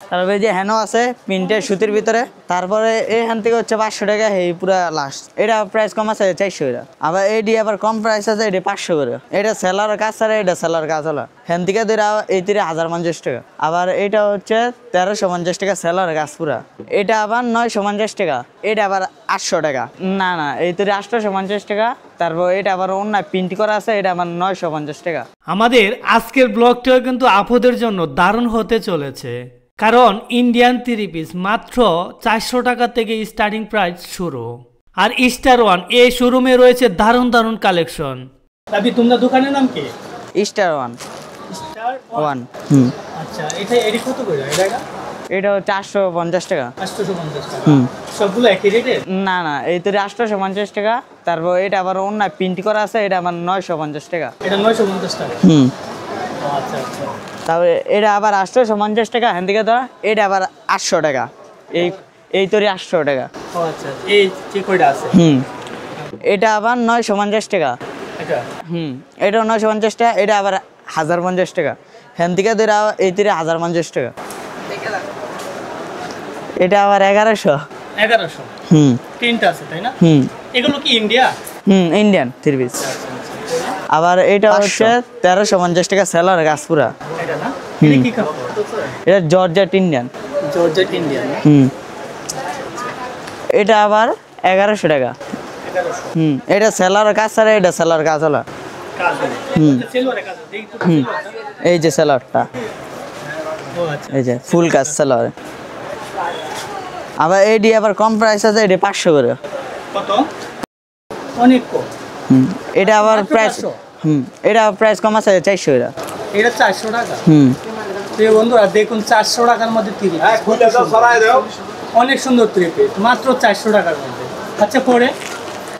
তারপরে যে হ্যানো আছে প্রিন্টের সুতির ভিতরে। তারপরে এখান থেকে হচ্ছে 500 টাকা, এই পুরা লাস্ট। এটা প্রাইস কম আছে 400 টাকা। আবার এডি আবার কম প্রাইস আছে, এটি 500 করে। এটা সেলার কাজ ছাড়া, এটা সেলার কাজ হলো হ্যান থেকে ধরে এই 1050 টাকা। আবার এটা হচ্ছে 1350 টাকা সেলার কাজ পুরা। এটা আবার 950 টাকা। এটা আবার 800 টাকা। না না, এই 850 টাকা। তারপর এটা আবার অন্য প্রিন্ট করা আছে, এটা আবার 950 টাকা। আমাদের আজকের ব্লগটাও কিন্তু আপুদের জন্য দারুণ হতে চলেছে, কারণ ইন্ডিয়ান 3 পিস মাত্র 400 টাকা থেকে স্টার্টিং প্রাইস শুরু। আর স্টার ওয়ান এই শোরুমে রয়েছে দারুণ দারুণ কালেকশন। আবি তোমার দোকানের নাম কি? Star one. Star one. আচ্ছা, এটা এডি কত করে এটা? এটা 450 টাকা। 850 টাকা। সবগুলো একই রেটে? না না, এই 850 টাকা। তারপর এটা আবার অন্য প্রিন্ট করা আছে, এটা আবার 950 টাকা। এটা 950 টাকা। আচ্ছা আচ্ছা। তারপরে এটা আবার 850 টাকা হ্যান থেকে ধর। এটা আবার 800 টাকা। এই 800 টাকা। ও আচ্ছা, এই যে কয়টা আছে? এটা আবার 950 টাকা। এটা এটা 950 টাকা। এটা আবার 1050 টাকা। হ্যান থেকে ধর এই 1050 টাকা। এটা আবার 1100। 1100। তিনটা আছে তাই না? এগুলো কি ইন্ডিয়া? Indian 3 piece. আবার এটা হচ্ছে 1350 টাকা সেলার কাজ পুরা। এটা না? এটা কি কাপড়? এটা জর্জেট ইন্ডিয়ান। Georgette Indian. এটা আবার 1100 টাকা। 1100। এটা সেলার কাজ ছাড়া, এটা সেলার কাজ হলো। কাজ হয়। সেলোয়ারে কাজ দেই তো। এই যে সেলারটা, ও আচ্ছা। এই যে ফুল কাজ সেলার। আবার এডি আবার কম প্রাইস আছে, এডি 500 করে। কত? অনেক কম। এটা আবার প্রাইস এটা প্রাইস কম আছে 400 টাকা। এটা 400 টাকা। প্রিয় বন্ধুরা দেখুন, 400 টাকার মধ্যে 3 পিস। অনেক সুন্দর 3 পিস মাত্র 400 টাকার মধ্যে। আচ্ছা, পরে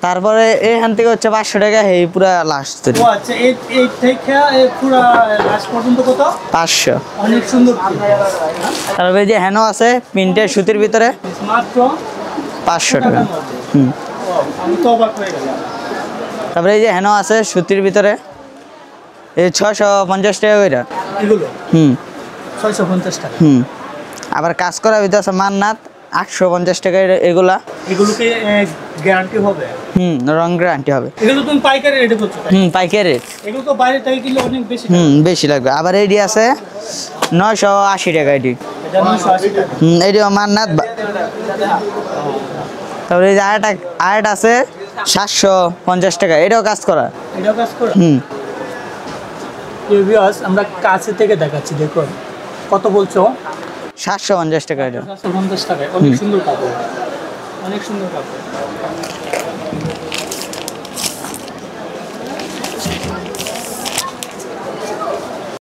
তারপরে এখান থেকে হচ্ছে 500 টাকা, এই পুরা লাস্ট। ও আচ্ছা, এই থেকে পুরো লাস্ট পর্যন্ত কত? 500। অনেক সুন্দর। তারপরে যে হ্যানো আছে প্রিন্টের সুতির ভিতরে, মাত্র 500 টাকা। আমি তো অবাক হয়ে গেলাম। তারপরে এই যে হ্যানো আছে সুতির ভিতরে, এই 650 টাকা করে। এগুলো 650 টাকা। আবার কাজ করা ভিতরে আছে মান্নাত 850 টাকা। এগুলা এগুলোকে গ্যারান্টি হবে? রং গ্যারান্টি হবে। এগুলো তুমি পাইকারি রেটে করছো? পাইকারি রেট। এগুলো তো বাইরে থেকে কিনলে অনেক বেশি। বেশি লাগবে। আবার এডি আছে 980 টাকা। এডি এটা 980 টাকা। এডি মান্নাত। তারপরে এই যে আরেকটা আছে 750 টাকা। এটাও কাজ করা। এটাও কাজ করা। ভিউয়ার্স, আমরা কাছে থেকে দেখাচ্ছি, দেখুন কত বলছো? 750 টাকা। এটা 750 টাকা। অনেক সুন্দর কাপড়, অনেক সুন্দর কাপড়।